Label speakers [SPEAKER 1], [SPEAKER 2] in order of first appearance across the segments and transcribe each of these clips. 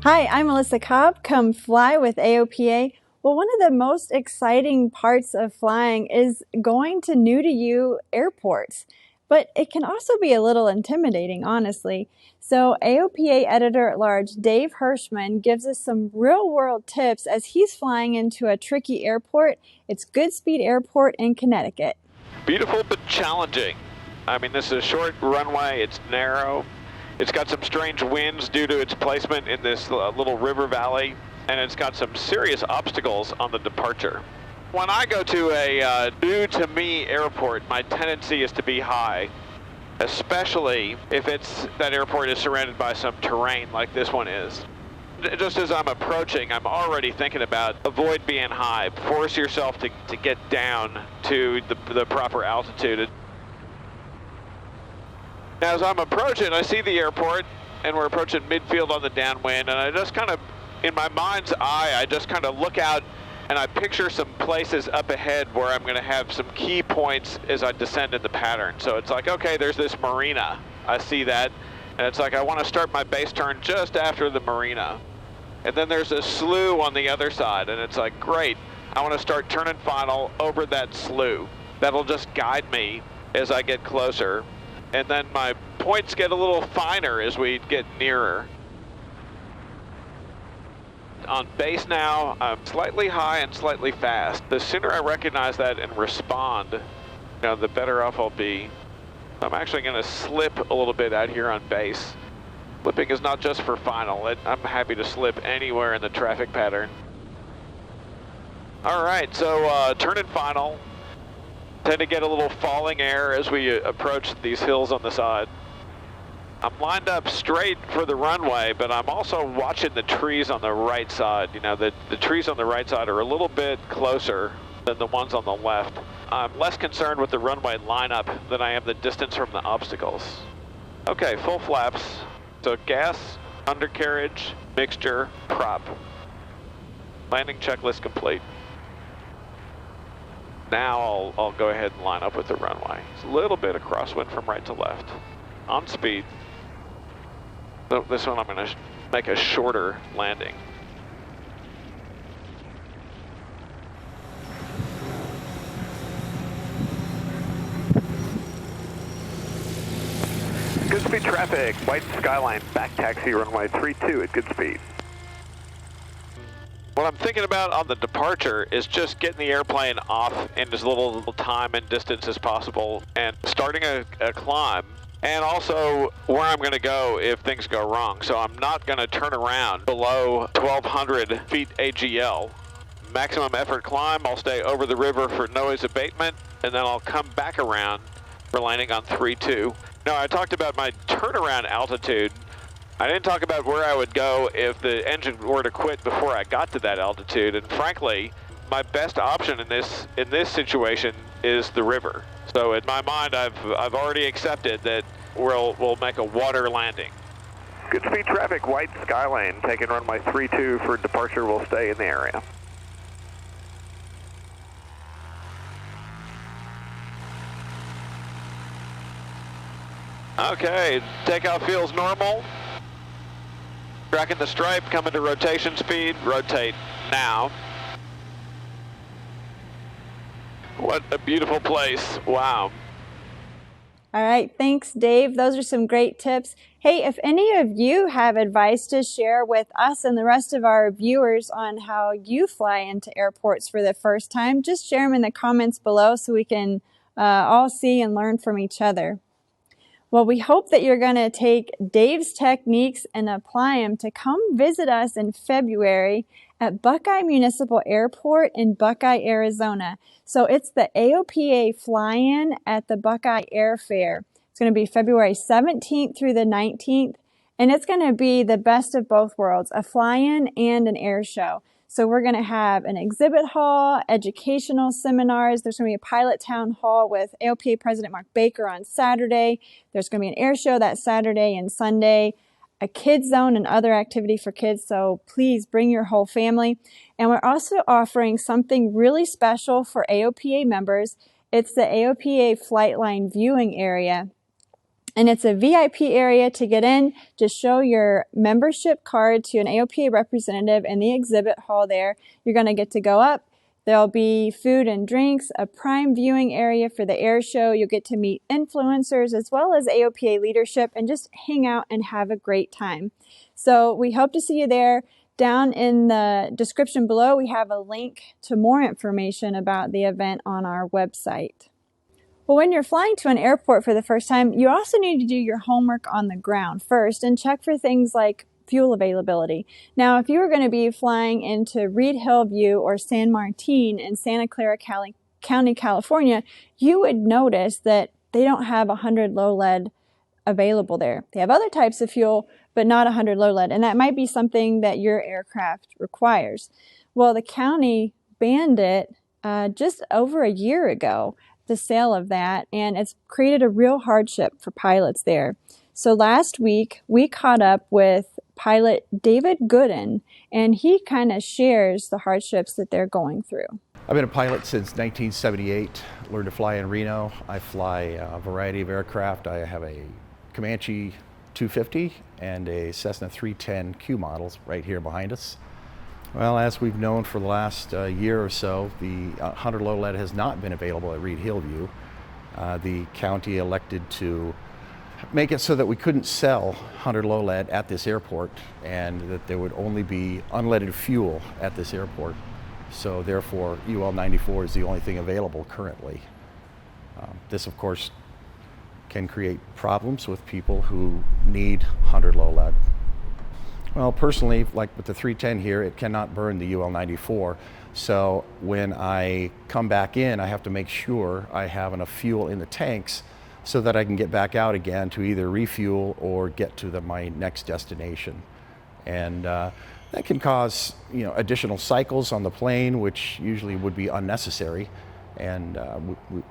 [SPEAKER 1] Hi, I'm Melissa Cobb. Come fly with AOPA. Well, one of the most exciting parts of flying is going to new to you airports, but it can also be a little intimidating, honestly. So AOPA Editor at Large Dave Hirschman gives us some real-world tips as he's flying into a tricky airport. It's Goodspeed Airport in Connecticut.
[SPEAKER 2] Beautiful but challenging. I mean, this is a short runway, it's narrow. It's got some strange winds due to its placement in this little river valley, and it's got some serious obstacles on the departure. When I go to a new-to-me airport, my tendency is to be high, especially if that airport is surrounded by some terrain like this one is. Just as I'm approaching, I'm already thinking about avoid being high. Force yourself to get down to the proper altitude. As I'm approaching, I see the airport, and we're approaching midfield on the downwind, and I just kind of, in my mind's eye, I just kind of look out and I picture some places up ahead where I'm going to have some key points as I descend in the pattern. So it's like, okay, there's this marina. I see that, and it's like I want to start my base turn just after the marina. And then there's a slough on the other side, and it's like, great, I want to start turning final over that slough. That'll just guide me as I get closer. And then my points get a little finer as we get nearer. On base now, I'm slightly high and slightly fast. The sooner I recognize that and respond, the better off I'll be. I'm actually going to slip a little bit out here on base. Slipping is not just for final. I'm happy to slip anywhere in the traffic pattern. All right, so turning final. Tend to get a little falling air as we approach these hills on the side. I'm lined up straight for the runway, but I'm also watching the trees on the right side. The trees on the right side are a little bit closer than the ones on the left. I'm less concerned with the runway lineup than I am the distance from the obstacles. Okay, full flaps. So gas, undercarriage, mixture, prop. Landing checklist complete. Now I'll go ahead and line up with the runway. It's a little bit of crosswind from right to left. On speed. So this one I'm going to make a shorter landing.
[SPEAKER 3] Goodspeed traffic, white skyline, back taxi runway 32 at Goodspeed.
[SPEAKER 2] What I'm thinking about on the departure is just getting the airplane off in as little time and distance as possible and starting a climb, and also where I'm going to go if things go wrong. So I'm not going to turn around below 1,200 feet AGL. Maximum effort climb, I'll stay over the river for noise abatement, and then I'll come back around for landing on 3-2. Now, I talked about my turnaround altitude. I didn't talk about where I would go if the engine were to quit before I got to that altitude, and frankly, my best option in this situation is the river. So in my mind, I've already accepted that we'll make a water landing.
[SPEAKER 3] Goodspeed traffic, white skyline, taking runway 32 for departure. We'll stay in the area.
[SPEAKER 2] Okay, takeoff feels normal. Tracking the stripe, coming to rotation speed, rotate now. What a beautiful place, wow.
[SPEAKER 1] All right, thanks, Dave. Those are some great tips. Hey, if any of you have advice to share with us and the rest of our viewers on how you fly into airports for the first time, just share them in the comments below so we can all see and learn from each other. Well, we hope that you're going to take Dave's techniques and apply them to come visit us in February at Buckeye Municipal Airport in Buckeye, Arizona. So it's the AOPA fly-in at the Buckeye Airfair. It's going to be February 17th through the 19th, and it's going to be the best of both worlds, a fly-in and an air show. So we're going to have an exhibit hall, educational seminars. There's going to be a pilot town hall with AOPA President Mark Baker on Saturday. There's going to be an air show that Saturday and Sunday, a kids zone and other activity for kids. So please bring your whole family. And we're also offering something really special for AOPA members. It's the AOPA Flight Line viewing area. And it's a VIP area to get in. Just show your membership card to an AOPA representative in the exhibit hall there. You're going to get to go up. There'll be food and drinks, a prime viewing area for the air show. You'll get to meet influencers as well as AOPA leadership and just hang out and have a great time. So we hope to see you there. Down in the description below, we have a link to more information about the event on our website. Well, when you're flying to an airport for the first time, you also need to do your homework on the ground first and check for things like fuel availability. Now, if you were going to be flying into Reid-Hillview or San Martin in Santa Clara County, California, you would notice that they don't have 100 low lead available there. They have other types of fuel, but not 100 low lead, and that might be something that your aircraft requires. Well, the county banned it just over a year ago, the sale of that, and it's created a real hardship for pilots there. So last week, we caught up with pilot David Gooden, and he kind of shares the hardships that they're going through.
[SPEAKER 4] I've been a pilot since 1978, learned to fly in Reno. I fly a variety of aircraft. I have a Comanche 250 and a Cessna 310Q models right here behind us. Well, as we've known for the last year or so, the 100 low lead has not been available at Reid-Hillview. The county elected to make it so that we couldn't sell 100 low lead at this airport and that there would only be unleaded fuel at this airport. So therefore, UL 94 is the only thing available currently. This, of course, can create problems with people who need 100 low lead. Well, personally, like with the 310 here, it cannot burn the UL 94. So when I come back in, I have to make sure I have enough fuel in the tanks so that I can get back out again to either refuel or get to my next destination. And that can cause additional cycles on the plane, which usually would be unnecessary. And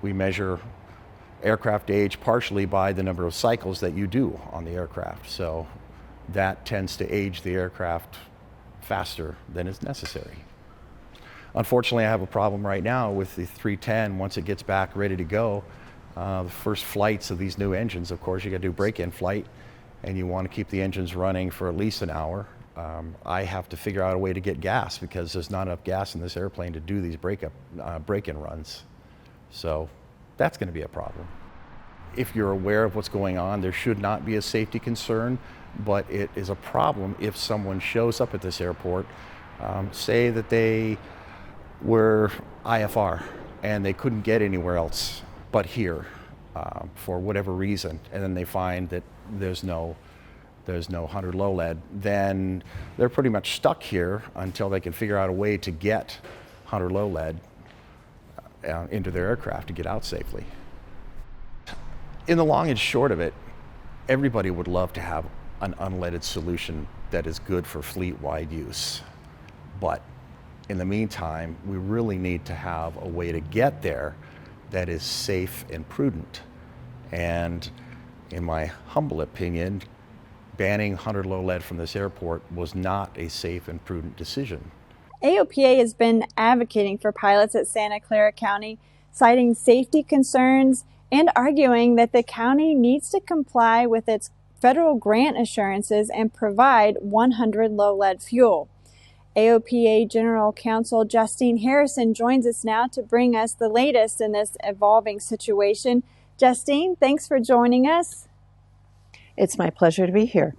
[SPEAKER 4] we measure aircraft age partially by the number of cycles that you do on the aircraft. So that tends to age the aircraft faster than is necessary. Unfortunately, I have a problem right now with the 310. Once it gets back ready to go, the first flights of these new engines, of course, you got to do break-in flight, and you want to keep the engines running for at least an hour. I have to figure out a way to get gas because there's not enough gas in this airplane to do these break-in runs. So that's going to be a problem. If you're aware of what's going on, there should not be a safety concern, but it is a problem if someone shows up at this airport, say that they were IFR and they couldn't get anywhere else but here for whatever reason, and then they find that there's no 100 low lead, then they're pretty much stuck here until they can figure out a way to get 100 low lead into their aircraft to get out safely. In the long and short of it, everybody would love to have an unleaded solution that is good for fleet-wide use. But in the meantime, we really need to have a way to get there that is safe and prudent. And in my humble opinion, banning 100 low lead from this airport was not a safe and prudent decision.
[SPEAKER 1] AOPA has been advocating for pilots at Santa Clara County, citing safety concerns and arguing that the county needs to comply with its federal grant assurances and provide 100 low lead fuel. AOPA General Counsel Justine Harrison joins us now to bring us the latest in this evolving situation. Justine, thanks for joining us.
[SPEAKER 5] It's my pleasure to be here.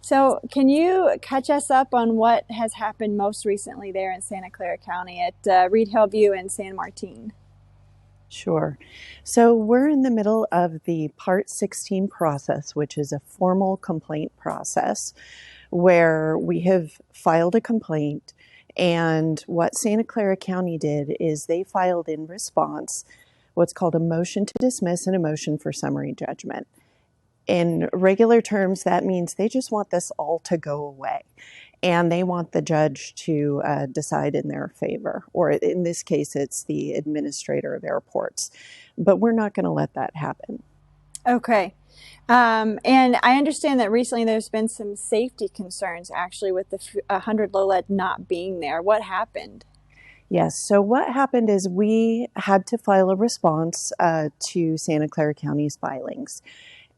[SPEAKER 1] So can you catch us up on what has happened most recently there in Santa Clara County at Reid-Hillview and San Martin?
[SPEAKER 5] Sure. So we're in the middle of the Part 16 process, which is a formal complaint process where we have filed a complaint. And what Santa Clara County did is they filed in response what's called a motion to dismiss and a motion for summary judgment. In regular terms, that means they just want this all to go away. And they want the judge to decide in their favor, or in this case, it's the administrator of airports. But we're not going to let that happen.
[SPEAKER 1] Okay. And I understand that recently there's been some safety concerns actually with the 100 low lead not being there. What happened?
[SPEAKER 5] Yes, so what happened is we had to file a response to Santa Clara County's filings.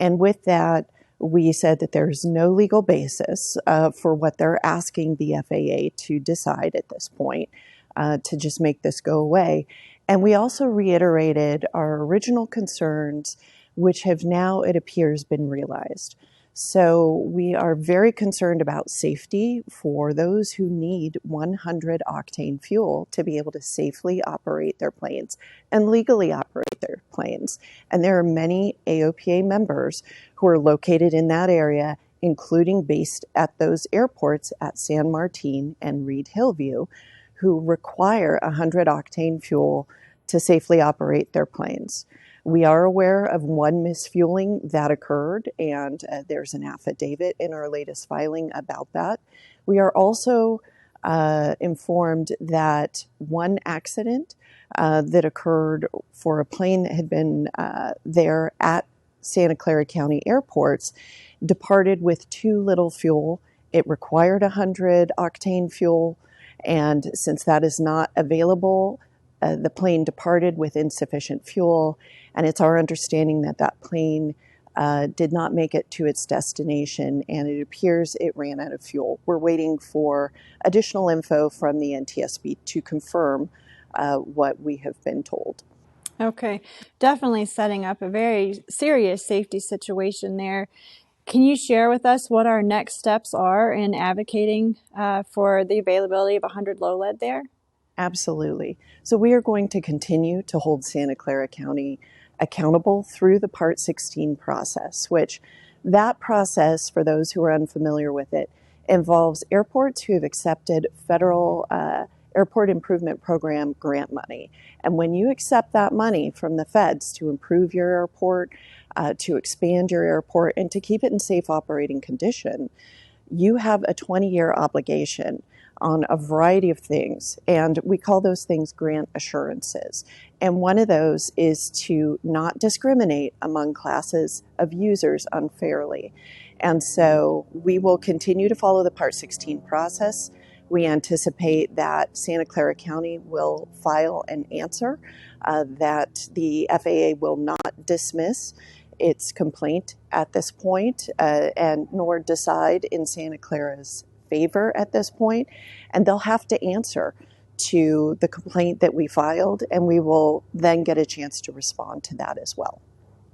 [SPEAKER 5] And with that, we said that there's no legal basis for what they're asking the FAA to decide at this point, to just make this go away. And we also reiterated our original concerns, which have now, it appears, been realized. So we are very concerned about safety for those who need 100 octane fuel to be able to safely operate their planes and legally operate their planes. And there are many AOPA members who are located in that area, including based at those airports at San Martin and Reid-Hillview, who require 100 octane fuel to safely operate their planes. We are aware of one misfueling that occurred, and there's an affidavit in our latest filing about that. We are also informed that one accident that occurred for a plane that had been there at Santa Clara County airports departed with too little fuel. It required 100 octane fuel, and since that is not available, the plane departed with insufficient fuel, and it's our understanding that that plane did not make it to its destination, and it appears it ran out of fuel. We're waiting for additional info from the NTSB to confirm what we have been told.
[SPEAKER 1] Okay, definitely setting up a very serious safety situation there. Can you share with us what our next steps are in advocating for the availability of 100 low lead there?
[SPEAKER 5] Absolutely. So we are going to continue to hold Santa Clara County accountable through the Part 16 process, which that process, for those who are unfamiliar with it, involves airports who have accepted federal Airport Improvement Program grant money. And when you accept that money from the feds to improve your airport, to expand your airport, and to keep it in safe operating condition, you have a 20-year obligation on a variety of things, and we call those things grant assurances. And one of those is to not discriminate among classes of users unfairly. And so we will continue to follow the Part 16 process. We anticipate that Santa Clara County will file an answer, that the FAA will not dismiss its complaint at this point, and nor decide in Santa Clara's favor at this point, and they'll have to answer to the complaint that we filed, and we will then get a chance to respond to that as well.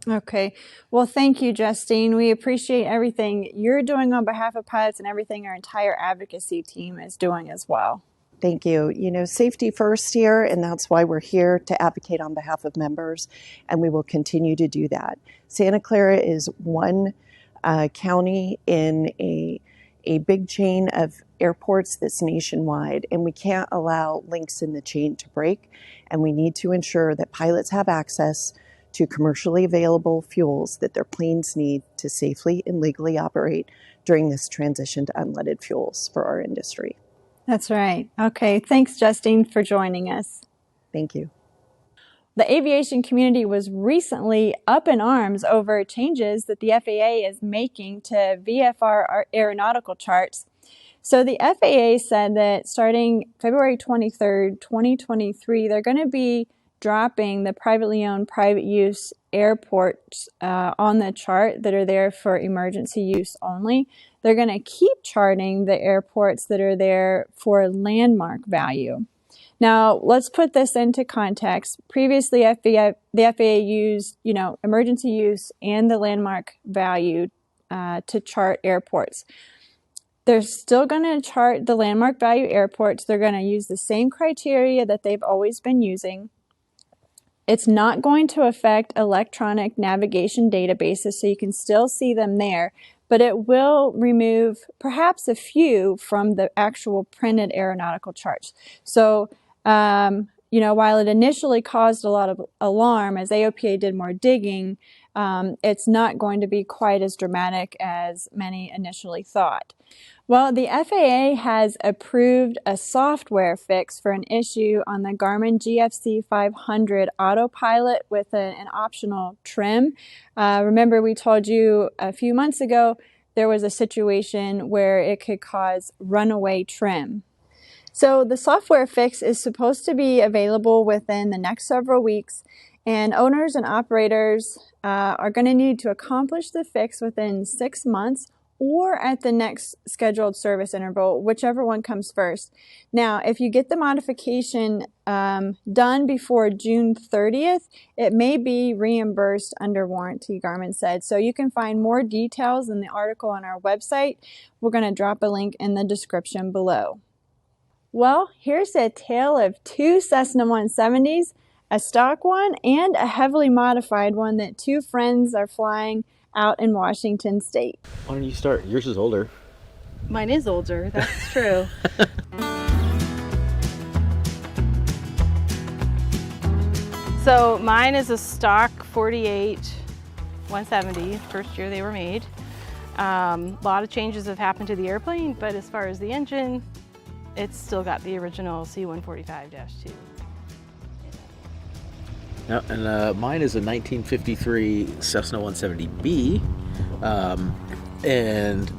[SPEAKER 1] Okay. Well, thank you, Justine. We appreciate everything you're doing on behalf of pilots and everything our entire advocacy team is doing as well.
[SPEAKER 5] Thank you. You know, safety first here, and that's why we're here to advocate on behalf of members, and we will continue to do that. Santa Clara is one county in a big chain of airports that's nationwide, and we can't allow links in the chain to break, and we need to ensure that pilots have access to commercially available fuels that their planes need to safely and legally operate during this transition to unleaded fuels for our industry.
[SPEAKER 1] That's right. Okay. Thanks, Justine, for joining us.
[SPEAKER 5] Thank you.
[SPEAKER 1] The aviation community was recently up in arms over changes that the FAA is making to VFR aeronautical charts. So the FAA said that starting February 23rd, 2023, they're going to be dropping the privately owned private use airports on the chart that are there for emergency use only. They're going to keep charting the airports that are there for landmark value. Now, let's put this into context. Previously, the FAA used, emergency use and the landmark value to chart airports. They're still going to chart the landmark value airports. They're going to use the same criteria that they've always been using. It's not going to affect electronic navigation databases, so you can still see them there, but it will remove perhaps a few from the actual printed aeronautical charts. So, while it initially caused a lot of alarm as AOPA did more digging, it's not going to be quite as dramatic as many initially thought. Well, the FAA has approved a software fix for an issue on the Garmin GFC 500 autopilot with an optional trim. Remember, we told you a few months ago there was a situation where it could cause runaway trim. So the software fix is supposed to be available within the next several weeks, And owners and operators are going to need to accomplish the fix within 6 months or at the next scheduled service interval, whichever one comes first. Now, if you get the modification done before June 30th, it may be reimbursed under warranty, Garmin said. So you can find more details in the article on our website. We're going to drop a link in the description below. Well, here's a tale of two Cessna 170s, a stock one and a heavily modified one that two friends are flying out in Washington State.
[SPEAKER 6] Why don't you start? Yours is older.
[SPEAKER 7] Mine is older, that's true. So mine is a stock 48 170, first year they were made. A lot of changes have happened to the airplane, but as far as the engine, it's still got the original C145-2.
[SPEAKER 6] No, and mine is a 1953 Cessna 170B, and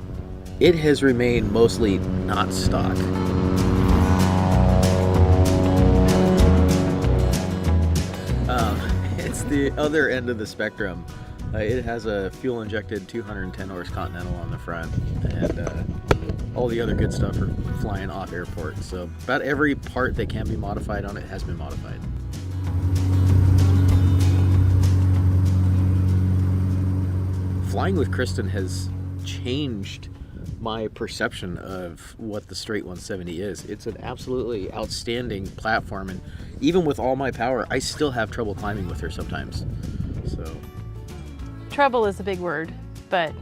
[SPEAKER 6] it has remained mostly not stock. It's the other end of the spectrum. It has a fuel-injected 210 horse Continental on the front, and all the other good stuff are flying off airport. So about every part that can be modified on it has been modified. Flying with Kristen has changed my perception of what the straight 170 is. It's an absolutely outstanding platform, and even with all my power, I still have trouble climbing with her sometimes. So
[SPEAKER 7] Trouble is a big word, but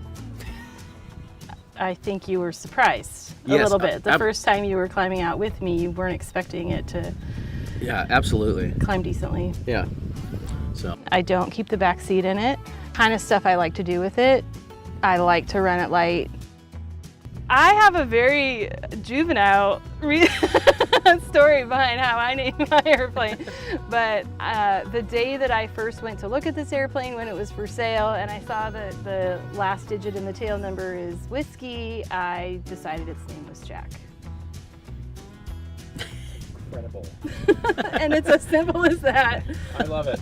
[SPEAKER 7] I think you were surprised a little bit. The first time you were climbing out with me, you weren't expecting it to
[SPEAKER 6] absolutely
[SPEAKER 7] climb decently.
[SPEAKER 6] Yeah. So
[SPEAKER 7] I don't keep the back seat in it. Kind of stuff I like to do with it. I like to run it light. I have a very juvenile story behind how I named my airplane. But the day that I first went to look at this airplane when it was for sale and I saw that the last digit in the tail number is whiskey, I decided its name was Jack.
[SPEAKER 8] Incredible.
[SPEAKER 7] And it's as simple as that.
[SPEAKER 8] I love it.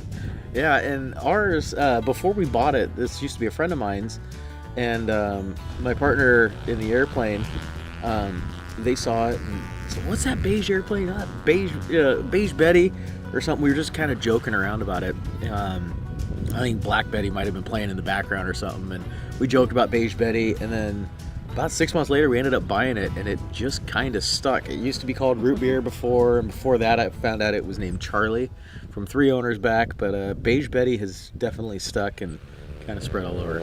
[SPEAKER 6] yeah, and ours, before we bought it, this used to be a friend of mine's, and my partner in the airplane, they saw it and said, "What's that beige airplane? Beige Betty or something." We were just kind of joking around about it. I think Black Betty might have been playing in the background or something, and we joked about Beige Betty, and then about 6 months later we ended up buying it, and it just kind of stuck. It used to be called Root Beer before, and before that I found out it was named Charlie from 3 owners back, but Beige Betty has definitely stuck and kind of spread all over.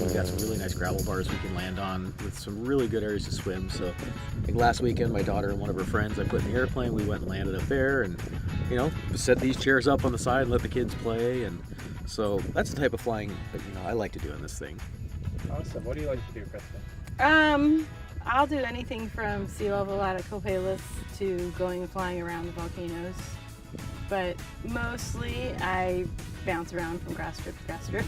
[SPEAKER 6] We've got some really nice gravel bars we can land on with some really good areas to swim. So I think last weekend my daughter and one of her friends I put in the airplane, we went and landed up there, and set these chairs up on the side and let the kids play. And so that's the type of flying that I like to do in this thing.
[SPEAKER 8] Awesome. What do you like to do, Kristen?
[SPEAKER 7] I'll do anything from sea level out at Copalis to going and flying around the volcanoes. But mostly I bounce around from grass strip to grass strip.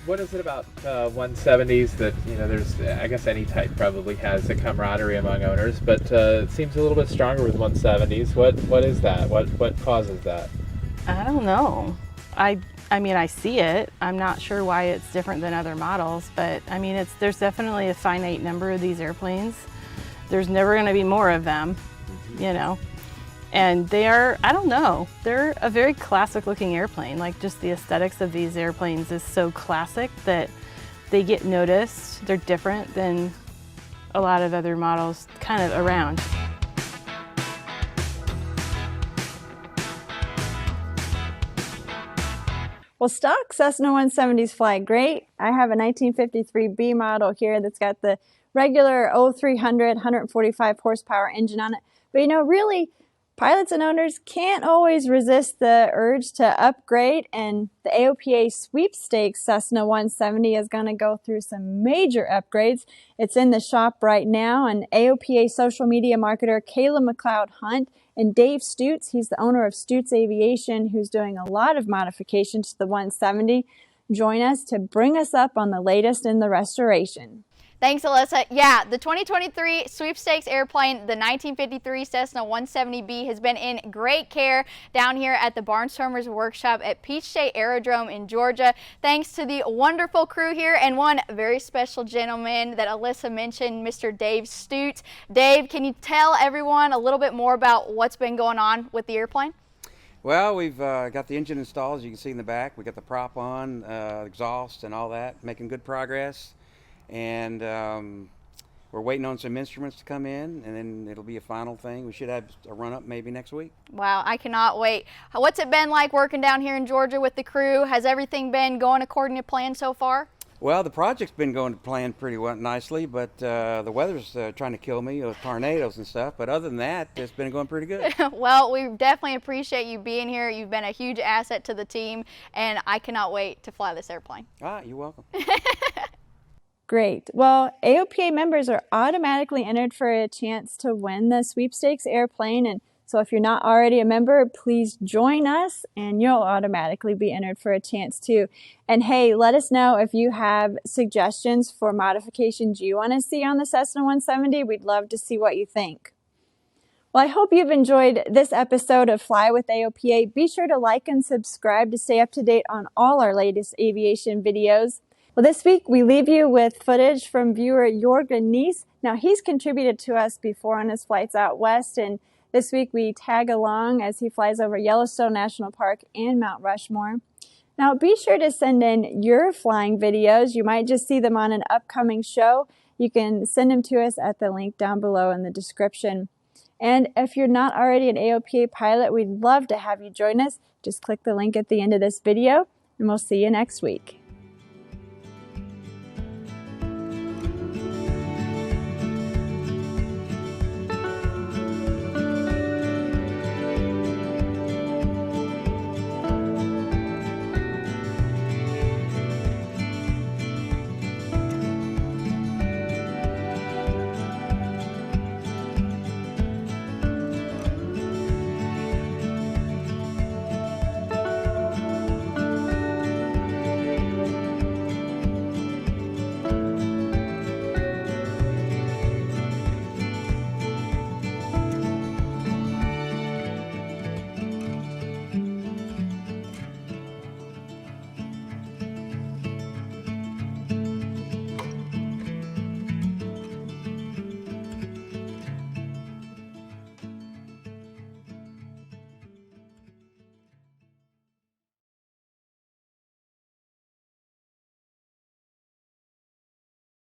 [SPEAKER 8] What is it about 170s that, there's, I guess any type probably has a camaraderie among owners, but it seems a little bit stronger with 170s. What is that? What causes that?
[SPEAKER 7] I don't know. I mean, I see it. I'm not sure why it's different than other models, but I mean, there's definitely a finite number of these airplanes. There's never going to be more of them, And they are, I don't know, they're a very classic looking airplane. Like just the aesthetics of these airplanes is so classic that they get noticed. They're different than a lot of other models kind of around.
[SPEAKER 1] Well, stock Cessna 170s fly great. I have a 1953B model here that's got the regular 0300 145 horsepower engine on it. But really, pilots and owners can't always resist the urge to upgrade, and the AOPA Sweepstakes Cessna 170 is going to go through some major upgrades. It's in the shop right now, and AOPA social media marketer Kayla McLeod Hunt and Dave Stutz, he's the owner of Stutz Aviation, who's doing a lot of modifications to the 170, join us to bring us up on the latest in the restoration.
[SPEAKER 9] Thanks, Alyssa. Yeah, the 2023 Sweepstakes airplane, the 1953 Cessna 170B, has been in great care down here at the Barnstormers Workshop at Peach State Aerodrome in Georgia. Thanks to the wonderful crew here and one very special gentleman that Alyssa mentioned, Mr. Dave Stute. Dave, can you tell everyone a little bit more about what's been going on with the airplane?
[SPEAKER 10] Well, we've got the engine installed, as you can see in the back. We got the prop on, exhaust and all that, making good progress. And we're waiting on some instruments to come in, and then it'll be a final thing. We should have a run-up maybe next week.
[SPEAKER 9] Wow, I cannot wait. What's it been like working down here in Georgia with the crew? Has everything been going according to plan so far?
[SPEAKER 10] Well, the project's been going to plan pretty well, nicely, but the weather's trying to kill me with tornadoes and stuff. But other than that, it's been going pretty good.
[SPEAKER 9] Well, we definitely appreciate you being here. You've been a huge asset to the team, and I cannot wait to fly this airplane.
[SPEAKER 10] You're welcome.
[SPEAKER 1] Great. Well, AOPA members are automatically entered for a chance to win the sweepstakes airplane. And so if you're not already a member, please join us and you'll automatically be entered for a chance too. And hey, let us know if you have suggestions for modifications you want to see on the Cessna 170. We'd love to see what you think. Well, I hope you've enjoyed this episode of Fly with AOPA. Be sure to like and subscribe to stay up to date on all our latest aviation videos. Well, this week we leave you with footage from viewer Jorgen Nies. Now, he's contributed to us before on his flights out west, and this week we tag along as he flies over Yellowstone National Park and Mount Rushmore. Now, be sure to send in your flying videos. You might just see them on an upcoming show. You can send them to us at the link down below in the description. And if you're not already an AOPA pilot, we'd love to have you join us. Just click the link at the end of this video, and we'll see you next week.